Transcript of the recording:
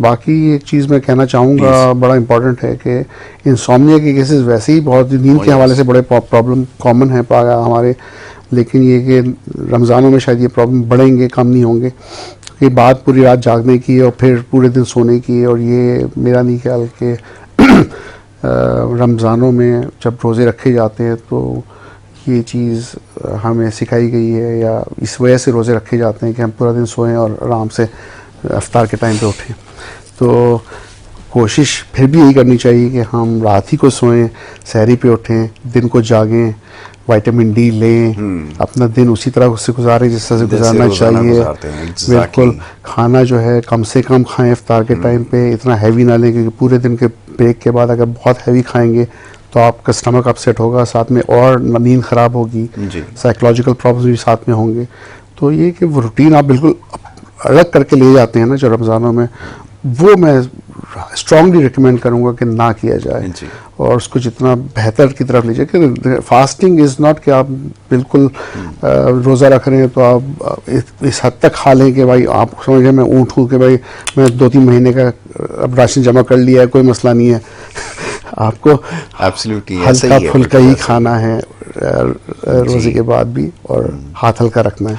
बाकी एक चीज़ मैं कहना चाहूँगा बड़ा इम्पोर्टेंट है कि इंसोम्निया के केसेस वैसे ही बहुत नींद के हवाले से बड़े प्रॉब्लम कॉमन है हमारे, लेकिन ये कि रमज़ानों में शायद ये प्रॉब्लम बढ़ेंगे, कम नहीं होंगे। कि बात पूरी रात जागने की है और फिर पूरे दिन सोने की है, और ये मेरा नहीं ख्याल कि रमज़ानों में जब रोज़े रखे जाते हैं तो ये चीज़ हमें सिखाई गई है, या इस वजह से रोज़े रखे जाते हैं कि हम पूरा दिन सोएं और आराम से इफ्तार के टाइम पे उठें। तो कोशिश फिर भी यही करनी चाहिए कि हम रात ही को सोएं, सहरी पे उठें, दिन को जागें, विटामिन डी लें, अपना दिन उसी तरह से गुजारें जिस तरह से गुजारना चाहिए। बिल्कुल, खाना जो है कम से कम खाएं इफ्तार के टाइम पे, इतना हैवी ना लें, क्योंकि पूरे दिन के ब्रेक के बाद अगर बहुत हैवी खाएंगे तो आपका स्टमक अपसेट होगा, साथ में और नींद ख़राब होगी, साइकोलॉजिकल प्रॉब्लम्स भी साथ में होंगे। तो ये कि वो रूटीन आप बिल्कुल अलग करके ले जाते हैं ना जो रमज़ानों में, वो मैं स्ट्रांगली रिकमेंड करूँगा कि ना किया जाए, और उसको जितना बेहतर की तरफ लीजिए। कि फास्टिंग इज़ नॉट कि आप बिल्कुल रोज़ा रख रहे हैं तो आप इस हद तक खा लें कि भाई आप समझें मैं ऊँट हूँ कि भाई मैं 2-3 महीने का अब राशन जमा कर लिया है, कोई मसला नहीं है। आपको हल्का फुल्का ही खाना है रोज़े के बाद भी, और हाथ हल्का रखना है।